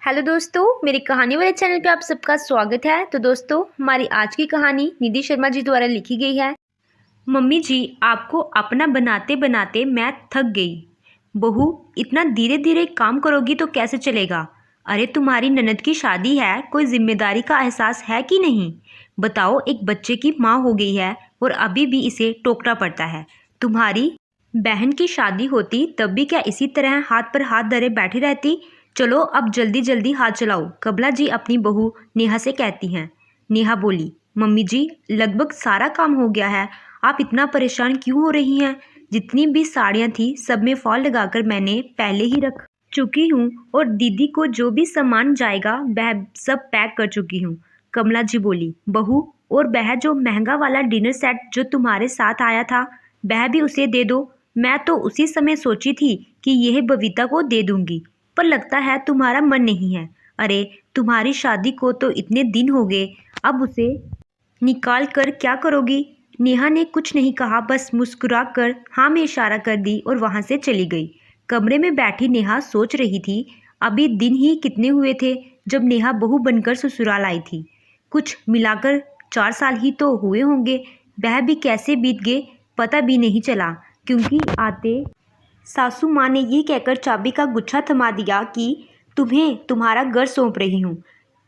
Hello दोस्तों, मेरी कहानी वाले चैनल पे आप सबका स्वागत है। तो दोस्तों, हमारी आज की कहानी निधि शर्मा जी द्वारा लिखी गई है। मम्मी जी, आपको अपना बनाते बनाते मैं थक गई। बहू, इतना धीरे धीरे काम करोगी तो कैसे चलेगा? अरे तुम्हारी ननद की शादी है, कोई जिम्मेदारी का एहसास है कि नहीं? बताओ, एक बच्चे की माँ हो गई है और अभी भी इसे टोकना पड़ता है। तुम्हारी बहन की शादी होती तब भी क्या इसी तरह हाथ पर हाथ धरे बैठी रहती? चलो अब जल्दी जल्दी हाथ चलाओ, कमला जी अपनी बहू नेहा से कहती हैं। नेहा बोली, मम्मी जी लगभग सारा काम हो गया है, आप इतना परेशान क्यों हो रही हैं? जितनी भी साड़ियाँ थी सब में फॉल लगाकर मैंने पहले ही रख चुकी हूँ और दीदी को जो भी सामान जाएगा वह सब पैक कर चुकी हूँ। कमला जी बोली, बहू और वह जो महंगा वाला डिनर सेट जो तुम्हारे साथ आया था वह भी उसे दे दो। मैं तो उसी समय सोची थी कि यह बबीता को दे दूंगी, पर लगता है तुम्हारा मन नहीं है। अरे तुम्हारी शादी को तो इतने दिन हो गए, अब उसे निकाल कर क्या करोगी? नेहा ने कुछ नहीं कहा, बस मुस्कुरा कर हाँ में इशारा कर दी और वहां से चली गई। कमरे में बैठी नेहा सोच रही थी, अभी दिन ही कितने हुए थे जब नेहा बहू बनकर ससुराल आई थी। कुछ मिलाकर 4 साल ही तो हुए होंगे। वह भी कैसे बीत गए पता भी नहीं चला, क्योंकि आते सासू माँ ने ये कहकर चाबी का गुच्छा थमा दिया कि तुम्हें तुम्हारा घर सौंप रही हूँ,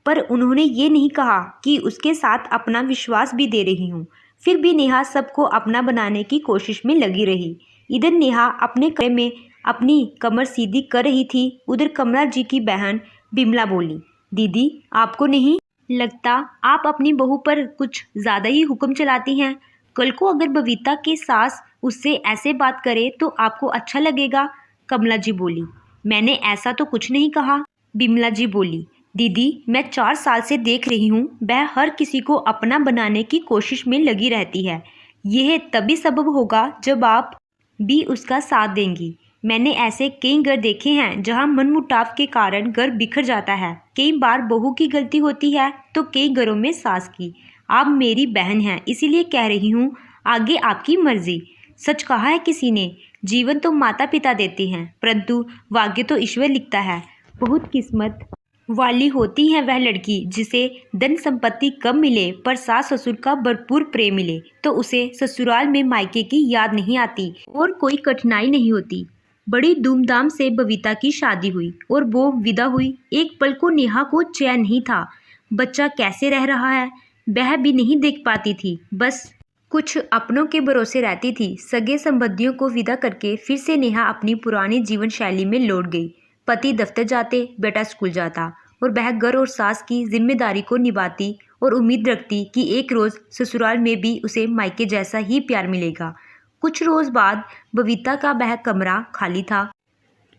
पर उन्होंने ये नहीं कहा कि उसके साथ अपना विश्वास भी दे रही हूँ। फिर भी नेहा सबको अपना बनाने की कोशिश में लगी रही। इधर नेहा अपने कमरे में अपनी कमर सीधी कर रही थी, उधर कमला जी की बहन बिमला बोली, दीदी आपको नहीं लगता आप अपनी बहू पर कुछ ज़्यादा ही हुक्म चलाती हैं? कल को अगर बबीता की सास उससे ऐसे बात करे तो आपको अच्छा लगेगा? कमला जी बोली, मैंने ऐसा तो कुछ नहीं कहा। बिमला जी बोली, दीदी मैं 4 साल से देख रही हूँ वह हर किसी को अपना बनाने की कोशिश में लगी रहती है। यह तभी सबब होगा जब आप भी उसका साथ देंगी। मैंने ऐसे कई घर देखे हैं जहां मनमुटाव के कारण घर बिखर जाता है। कई बार बहू की गलती होती है तो कई घरों में सास की। आप मेरी बहन हैं, इसीलिए कह रही हूँ, आगे आपकी मर्जी। सच कहा है किसी ने, जीवन तो माता पिता देते हैं परंतु भाग्य तो ईश्वर लिखता है। बहुत किस्मत वाली होती है वह लड़की जिसे धन संपत्ति कम मिले पर सास ससुर का भरपूर प्रेम मिले, तो उसे ससुराल में मायके की याद नहीं आती और कोई कठिनाई नहीं होती। बड़ी धूमधाम से बबीता की शादी हुई और वो विदा हुई। एक पल को नेहा को चैन नहीं था। बच्चा कैसे रह रहा है वह भी नहीं देख पाती थी, बस कुछ अपनों के भरोसे रहती थी। सगे संबंधियों को विदा करके फिर से नेहा अपनी पुरानी जीवन शैली में लौट गई। पति दफ्तर जाते, बेटा स्कूल जाता और वह घर और सास की जिम्मेदारी को निभाती और उम्मीद रखती कि एक रोज़ ससुराल में भी उसे मायके जैसा ही प्यार मिलेगा। कुछ रोज़ बाद बबीता का वह कमरा खाली था।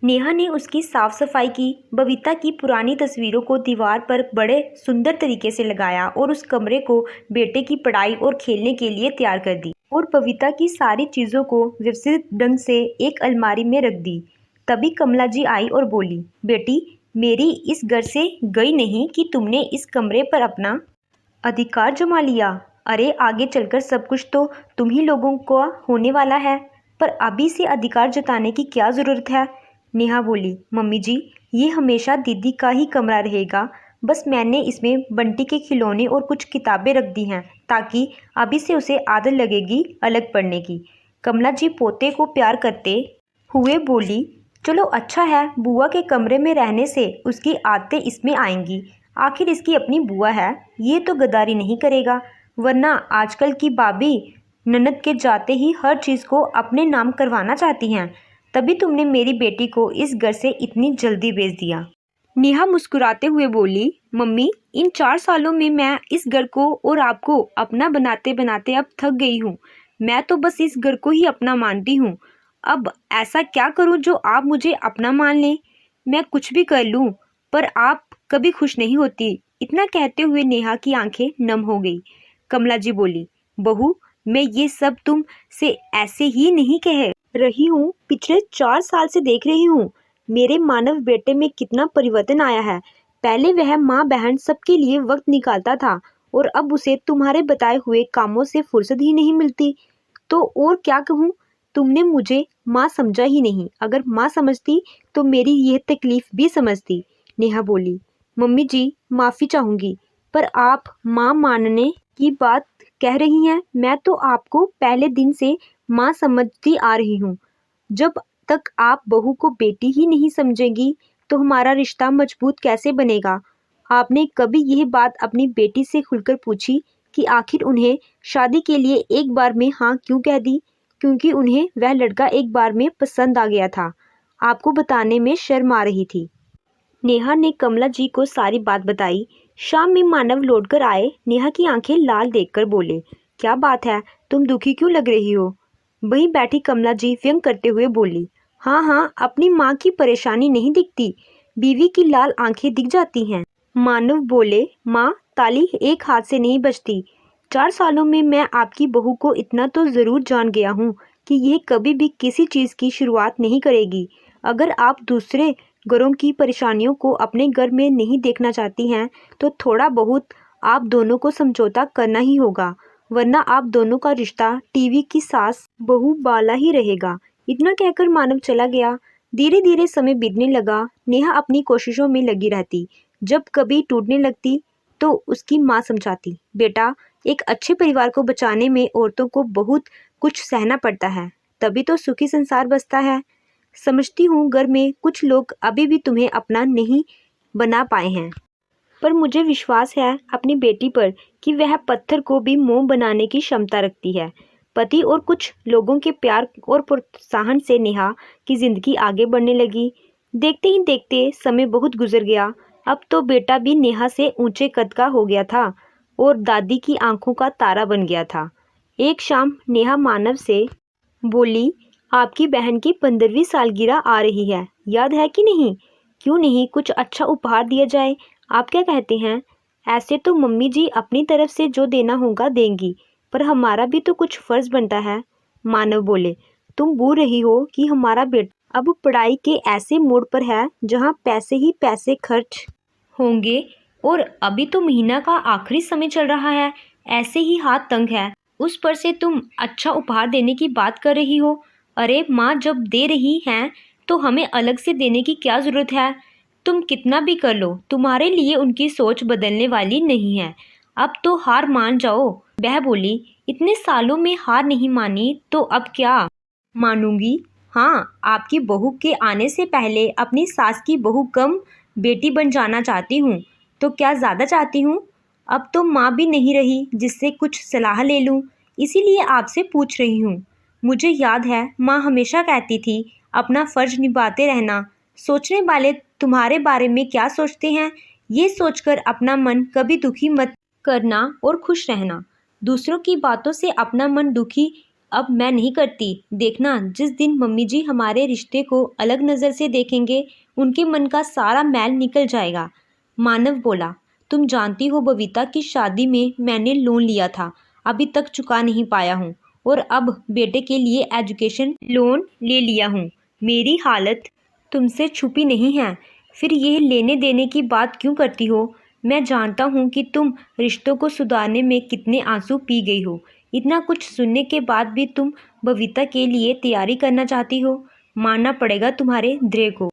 नेहा ने उसकी साफ सफाई की, बबीता की पुरानी तस्वीरों को दीवार पर बड़े सुंदर तरीके से लगाया और उस कमरे को बेटे की पढ़ाई और खेलने के लिए तैयार कर दी और बबीता की सारी चीज़ों को व्यवस्थित ढंग से एक अलमारी में रख दी। तभी कमला जी आई और बोली, बेटी मेरी इस घर से गई नहीं कि तुमने इस कमरे पर अपना अधिकार जमा लिया। अरे आगे चलकर सब कुछ तो तुम ही लोगों को होने वाला है, पर अभी से अधिकार जताने की क्या ज़रूरत है? नेहा बोली, मम्मी जी ये हमेशा दीदी का ही कमरा रहेगा, बस मैंने इसमें बंटी के खिलौने और कुछ किताबें रख दी हैं ताकि अभी से उसे आदत लगेगी अलग पढ़ने की। कमला जी पोते को प्यार करते हुए बोली, चलो अच्छा है, बुआ के कमरे में रहने से उसकी आदतें इसमें आएंगी। आखिर इसकी अपनी बुआ है, ये तो गद्दारी नहीं करेगा, वरना आजकल की भाभी ननद के जाते ही हर चीज़ को अपने नाम करवाना चाहती हैं। तभी तुमने मेरी बेटी को इस घर से इतनी जल्दी भेज दिया। नेहा मुस्कुराते हुए बोली, मम्मी इन 4 सालों में मैं इस घर को और आपको अपना बनाते बनाते अब थक गई हूँ। मैं तो बस इस घर को ही अपना मानती हूँ। अब ऐसा क्या करूँ जो आप मुझे अपना मान लें? मैं कुछ भी कर लूँ पर आप कभी खुश नहीं होती। इतना कहते हुए नेहा की आंखें नम हो गई। कमला जी बोली, बहू मैं ये सब तुम से ऐसे ही नहीं कह रही हूँ, पिछले 4 साल से देख रही हूँ मेरे मानव बेटे में कितना परिवर्तन आया है। पहले वह माँ बहन सबके लिए वक्त निकालता था और अब उसे तुम्हारे बताए हुए कामों से फुर्सत ही नहीं मिलती। तो और क्या कहूँ, तुमने मुझे माँ समझा ही नहीं। अगर माँ समझती तो मेरी यह तकलीफ भी समझती। नेहा बोली, मम्मी जी माफ़ी चाहूँगी, पर आप माँ मानने की बात कह रही हैं। मैं तो आपको पहले दिन से माँ समझती आ रही हूँ। जब तक आप बहू को बेटी ही नहीं समझेंगी तो हमारा रिश्ता मजबूत कैसे बनेगा? आपने कभी यह बात अपनी बेटी से खुलकर पूछी कि आखिर उन्हें शादी के लिए एक बार में हाँ क्यों कह दी? क्योंकि उन्हें वह लड़का एक बार में पसंद आ गया था। आपको बताने में शर्म आ रही थी। नेहा ने कमला जी को सारी बात बताई। शाम में मानव लौटकर आए। नेहा की आंखें लाल देखकर बोले, क्या बात है, तुम दुखी क्यों लग रही हो? वहीं बैठी कमला जी व्यंग करते हुए बोली, हाँ हाँ, अपनी माँ की परेशानी नहीं दिखती, बीवी की लाल आंखें दिख जाती हैं। मानव बोले, माँ, ताली एक हाथ से नहीं बजती। 4 सालों में मैं आपकी बहू को इतना तो ज़रूर जान गया हूँ कि यह कभी भी किसी चीज़ की शुरुआत नहीं करेगी। अगर आप दूसरे घरों की परेशानियों को अपने घर में नहीं देखना चाहती हैं तो थोड़ा बहुत आप दोनों को समझौता करना ही होगा, वरना आप दोनों का रिश्ता टीवी की सास बहू वाला ही रहेगा। इतना कहकर मानव चला गया। धीरे धीरे समय बीतने लगा। नेहा अपनी कोशिशों में लगी रहती। जब कभी टूटने लगती तो उसकी माँ समझाती, बेटा, एक अच्छे परिवार को बचाने में औरतों को बहुत कुछ सहना पड़ता है, तभी तो सुखी संसार बसता है। समझती हूँ घर में कुछ लोग अभी भी तुम्हें अपना नहीं बना पाए हैं, पर मुझे विश्वास है अपनी बेटी पर कि वह पत्थर को भी मोम बनाने की क्षमता रखती है। पति और कुछ लोगों के प्यार और प्रोत्साहन से नेहा की जिंदगी आगे बढ़ने लगी। देखते ही देखते समय बहुत गुजर गया। अब तो बेटा भी नेहा से ऊंचे कद का हो गया था और दादी की आंखों का तारा बन गया था। एक शाम नेहा मानव से बोली, आपकी बहन की 15वीं सालगिरह आ रही है, याद है कि नहीं? क्यों नहीं कुछ अच्छा उपहार दिया जाए? आप क्या कहते हैं? ऐसे तो मम्मी जी अपनी तरफ से जो देना होगा देंगी, पर हमारा भी तो कुछ फर्ज बनता है। मानव बोले, तुम भूल रही हो कि हमारा बेटा अब पढ़ाई के ऐसे मोड़ पर है जहाँ पैसे ही पैसे खर्च होंगे, और अभी तो महीना का आखिरी समय चल रहा है, ऐसे ही हाथ तंग है। उस पर से तुम अच्छा उपहार देने की बात कर रही हो। अरे माँ, जब दे रही हैं तो हमें अलग से देने की क्या ज़रूरत है? तुम कितना भी कर लो, तुम्हारे लिए उनकी सोच बदलने वाली नहीं है। अब तो हार मान जाओ। वह बोली, इतने सालों में हार नहीं मानी तो अब क्या मानूंगी? हाँ, आपकी बहू के आने से पहले अपनी सास की बहू कम बेटी बन जाना चाहती हूँ, तो क्या ज़्यादा चाहती हूँ? अब तो माँ भी नहीं रही जिससे कुछ सलाह ले लूँ, इसीलिए आपसे पूछ रही हूँ। मुझे याद है माँ हमेशा कहती थी, अपना फ़र्ज निभाते रहना, सोचने वाले तुम्हारे बारे में क्या सोचते हैं ये सोचकर अपना मन कभी दुखी मत करना और खुश रहना। दूसरों की बातों से अपना मन दुखी अब मैं नहीं करती। देखना, जिस दिन मम्मी जी हमारे रिश्ते को अलग नज़र से देखेंगे उनके मन का सारा मैल निकल जाएगा। मानव बोला, तुम जानती हो बबीता की शादी में मैंने लोन लिया था, अभी तक चुका नहीं पाया हूँ, और अब बेटे के लिए एजुकेशन लोन ले लिया हूँ। मेरी हालत तुमसे छुपी नहीं है, फिर यह लेने देने की बात क्यों करती हो? मैं जानता हूँ कि तुम रिश्तों को सुधारने में कितने आंसू पी गई हो। इतना कुछ सुनने के बाद भी तुम बबीता के लिए तैयारी करना चाहती हो। मानना पड़ेगा तुम्हारे द्रेह को।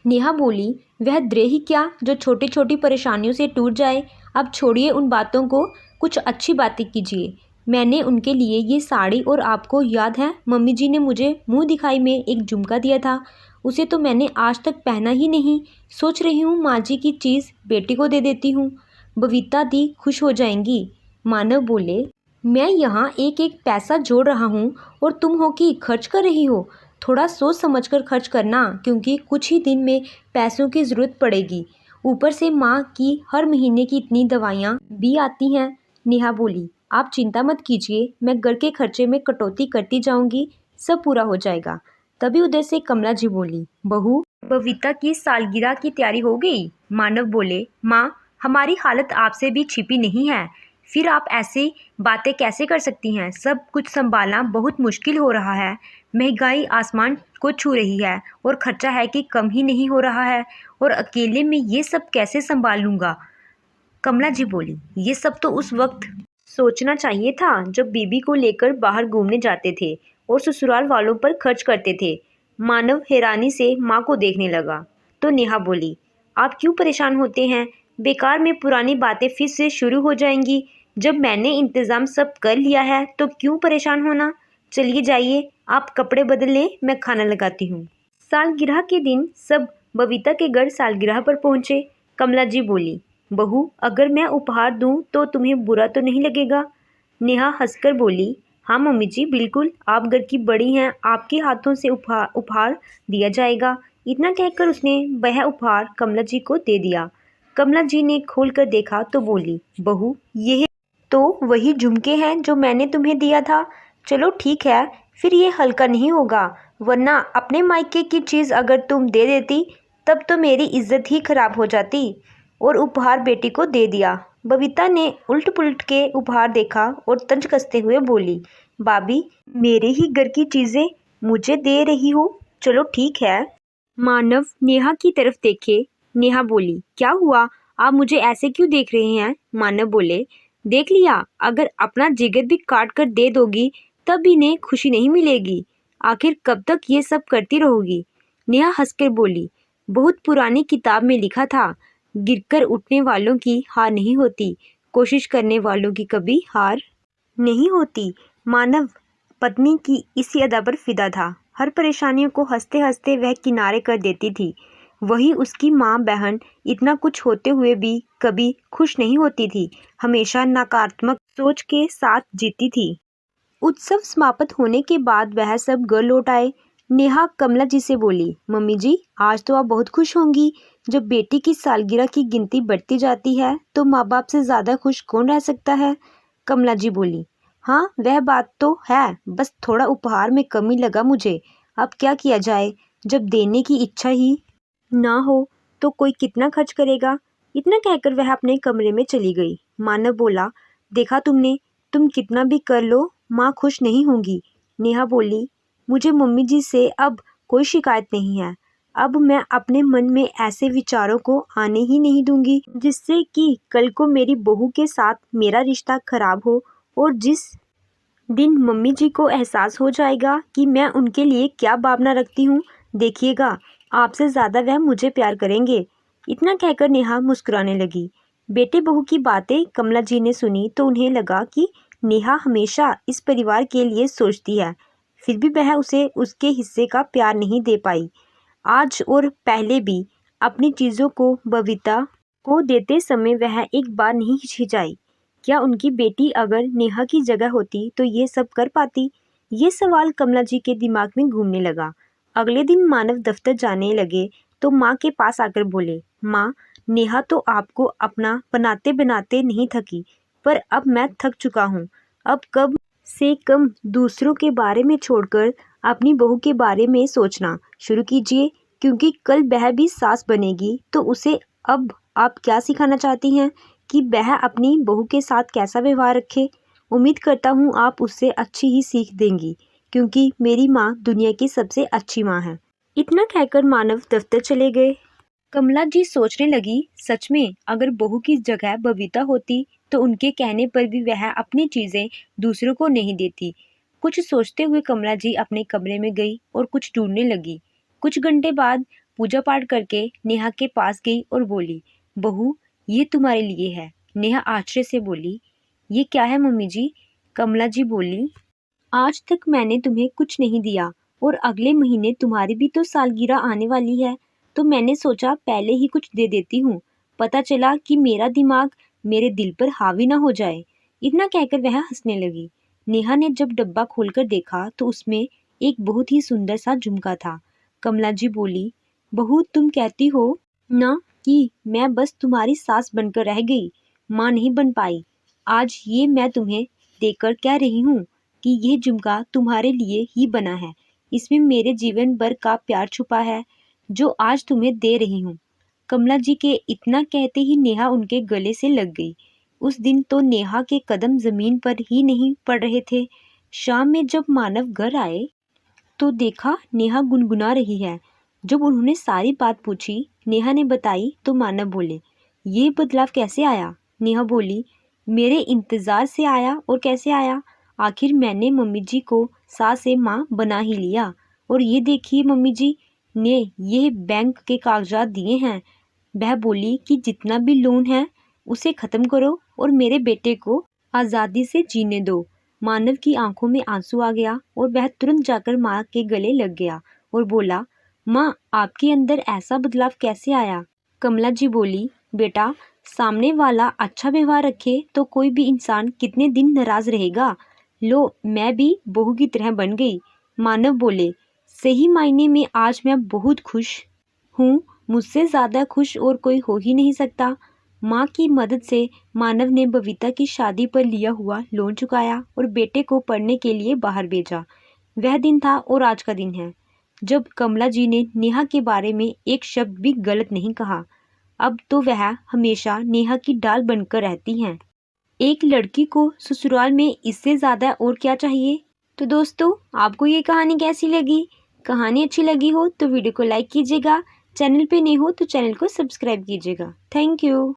नेहा बोली, वह द्रेह ही क्या जो छोटी छोटी परेशानियों से टूट जाए। अब छोड़िए उन बातों को, कुछ अच्छी बातें कीजिए। मैंने उनके लिए ये साड़ी, और आपको याद है मम्मी जी ने मुझे मुंह दिखाई में एक झुमका दिया था, उसे तो मैंने आज तक पहना ही नहीं। सोच रही हूँ माँ जी की चीज़ बेटी को दे देती हूँ, बबीता दी खुश हो जाएंगी। मानव बोले, मैं यहाँ एक एक पैसा जोड़ रहा हूँ और तुम हो कि खर्च कर रही हो। थोड़ा सोच समझकर खर्च करना, क्योंकि कुछ ही दिन में पैसों की ज़रूरत पड़ेगी। ऊपर से माँ की हर महीने की इतनी दवाइयाँ भी आती हैं। नेहा बोली, आप चिंता मत कीजिए, मैं घर के खर्चे में कटौती करती जाऊंगी, सब पूरा हो जाएगा। तभी उधर से कमला जी बोली, बहू, बबीता की सालगिरह की तैयारी हो गई? मानव बोले, माँ, हमारी हालत आपसे भी छिपी नहीं है, फिर आप ऐसी बातें कैसे कर सकती हैं? सब कुछ संभालना बहुत मुश्किल हो रहा है। महंगाई आसमान को छू रही है और खर्चा है कि कम ही नहीं हो रहा है, और अकेले में ये सब कैसे संभाल लूँगा? कमला जी बोली, ये सब तो उस वक्त सोचना चाहिए था जब बीबी को लेकर बाहर घूमने जाते थे और ससुराल वालों पर खर्च करते थे। मानव हैरानी से माँ को देखने लगा तो नेहा बोली, आप क्यों परेशान होते हैं? बेकार में पुरानी बातें फिर से शुरू हो जाएंगी। जब मैंने इंतज़ाम सब कर लिया है तो क्यों परेशान होना? चलिए जाइए, आप कपड़े बदल लें, मैं खाना लगाती हूँ। सालगिरह के दिन सब बबीता के घर सालगिरह पर पहुँचे। कमला जी बोली, बहू अगर मैं उपहार दूँ तो तुम्हें बुरा तो नहीं लगेगा? नेहा हंसकर बोली, हाँ मम्मी जी बिल्कुल, आप घर की बड़ी हैं, आपके हाथों से उपहार दिया जाएगा। इतना कहकर उसने वह उपहार कमला जी को दे दिया। कमला जी ने खोल कर देखा तो बोली, बहू यह तो वही झुमके हैं जो मैंने तुम्हें दिया था। चलो ठीक है, फिर ये हल्का नहीं होगा, वरना अपने मायके की चीज़ अगर तुम दे देती तब तो मेरी इज्जत ही खराब हो जाती। और उपहार बेटी को दे दिया। बबीता ने उल्ट पुलट के उपहार देखा और तंज कसते हुए बोली, भाभी मेरे ही घर की चीज़ें मुझे दे रही हो? चलो ठीक है। मानव नेहा की तरफ देखे। नेहा बोली, क्या हुआ, आप मुझे ऐसे क्यों देख रहे हैं? मानव बोले, देख लिया, अगर अपना जिगर भी काट कर दे दोगी तब इन्हें खुशी नहीं मिलेगी। आखिर कब तक ये सब करती रहोगी? नेहा हंसकर बोली, बहुत पुरानी किताब में लिखा था, गिरकर उठने वालों की हार नहीं होती, कोशिश करने वालों की कभी हार नहीं होती। मानव पत्नी की इसी अदा पर फिदा था। हर परेशानियों को हंसते हंसते वह किनारे कर देती थी। वही उसकी माँ बहन इतना कुछ होते हुए भी कभी खुश नहीं होती थी, हमेशा नकारात्मक सोच के साथ जीती थी। उत्सव समाप्त होने के बाद वह सब घर लौट आए। नेहा कमला जी से बोली, मम्मी जी आज तो आप बहुत खुश होंगी। जब बेटी की सालगिरह की गिनती बढ़ती जाती है तो माँ बाप से ज़्यादा खुश कौन रह सकता है? कमला जी बोली, हाँ वह बात तो है, बस थोड़ा उपहार में कमी लगा मुझे। अब क्या किया जाए, जब देने की इच्छा ही ना हो तो कोई कितना खर्च करेगा? इतना कहकर वह अपने कमरे में चली गई। मानव बोला, देखा तुमने, तुम कितना भी कर लो माँ खुश नहीं होंगी। नेहा बोली, मुझे मम्मी जी से अब कोई शिकायत नहीं है। अब मैं अपने मन में ऐसे विचारों को आने ही नहीं दूंगी जिससे कि कल को मेरी बहू के साथ मेरा रिश्ता खराब हो। और जिस दिन मम्मी जी को एहसास हो जाएगा कि मैं उनके लिए क्या भावना रखती हूँ, देखिएगा आपसे ज़्यादा वह मुझे प्यार करेंगे। इतना कहकर नेहा मुस्कुराने लगी। बेटे बहू की बातें कमला जी ने सुनी तो उन्हें लगा कि नेहा हमेशा इस परिवार के लिए सोचती है, फिर भी वह उसे उसके हिस्से का प्यार नहीं दे पाई। आज और पहले भी अपनी चीज़ों को बबीता को देते समय वह एक बार नहीं हिचकिचाई। क्या उनकी बेटी अगर नेहा की जगह होती तो ये सब कर पाती? ये सवाल कमला जी के दिमाग में घूमने लगा। अगले दिन मानव दफ्तर जाने लगे तो माँ के पास आकर बोले, माँ नेहा तो आपको अपना बनाते बनाते नहीं थकी, पर अब मैं थक चुका हूँ। अब कम से कम दूसरों के बारे में छोड़कर अपनी बहू के बारे में सोचना शुरू कीजिए, क्योंकि कल वह भी सास बनेगी तो उसे अब आप क्या सिखाना चाहती हैं कि वह अपनी बहू के साथ कैसा व्यवहार रखे। उम्मीद करता हूँ आप उससे अच्छी ही सीख देंगी, क्योंकि मेरी माँ दुनिया की सबसे अच्छी माँ है। इतना कहकर मानव दफ्तर चले गए। कमला जी सोचने लगी, सच में अगर बहू की जगह बबीता होती तो उनके कहने पर भी वह अपनी चीज़ें दूसरों को नहीं देती। कुछ सोचते हुए कमला जी अपने कमरे में गई और कुछ ढूंढने लगी। कुछ घंटे बाद पूजा पाठ करके नेहा के पास गई और बोली, बहू ये तुम्हारे लिए है। नेहा आश्चर्य से बोली, ये क्या है मम्मी जी? कमला जी बोली, आज तक मैंने तुम्हें कुछ नहीं दिया और अगले महीने तुम्हारी भी तो सालगिरह आने वाली है, तो मैंने सोचा पहले ही कुछ दे देती हूँ। पता चला कि मेरा दिमाग मेरे दिल पर हावी ना हो जाए। इतना कहकर वह हंसने लगी। नेहा ने जब डब्बा खोलकर देखा तो उसमें एक बहुत ही सुंदर सा झुमका था। कमला जी बोली, बहू तुम कहती हो ना कि मैं बस तुम्हारी सास बनकर रह गई, माँ नहीं बन पाई। आज ये मैं तुम्हें देकर कह रही हूँ कि यह झुमका तुम्हारे लिए ही बना है। इसमें मेरे जीवन भर का प्यार छुपा है जो आज तुम्हें दे रही हूँ। कमला जी के इतना कहते ही नेहा उनके गले से लग गई। उस दिन तो नेहा के कदम जमीन पर ही नहीं पड़ रहे थे। शाम में जब मानव घर आए तो देखा नेहा गुनगुना रही है। जब उन्होंने सारी बात पूछी, नेहा ने बताई तो मानव बोले, ये बदलाव कैसे आया? नेहा बोली, मेरे इंतज़ार से आया। और कैसे आया? आखिर मैंने मम्मी जी को सास से माँ बना ही लिया। और ये देखिए मम्मी जी ने ये बैंक के कागजात दिए हैं, वह बोली कि जितना भी लोन है उसे ख़त्म करो और मेरे बेटे को आज़ादी से जीने दो। मानव की आंखों में आंसू आ गया और वह तुरंत जाकर माँ के गले लग गया और बोला, माँ आपके अंदर ऐसा बदलाव कैसे आया? कमला जी बोली, बेटा सामने वाला अच्छा व्यवहार रखे तो कोई भी इंसान कितने दिन नाराज रहेगा। लो मैं भी बहू की तरह बन गई। मानव बोले, सही मायने में आज मैं बहुत खुश हूँ, मुझसे ज़्यादा खुश और कोई हो ही नहीं सकता। माँ की मदद से मानव ने बबीता की शादी पर लिया हुआ लोन चुकाया और बेटे को पढ़ने के लिए बाहर भेजा। वह दिन था और आज का दिन है जब कमला जी ने नेहा के बारे में एक शब्द भी गलत नहीं कहा। अब तो वह हमेशा नेहा की डाल बनकर रहती हैं। एक लड़की को ससुराल में इससे ज़्यादा और क्या चाहिए। तो दोस्तों आपको ये कहानी कैसी लगी? कहानी अच्छी लगी हो तो वीडियो को लाइक कीजिएगा, चैनल पे नए हो तो चैनल को सब्सक्राइब कीजिएगा। Thank you.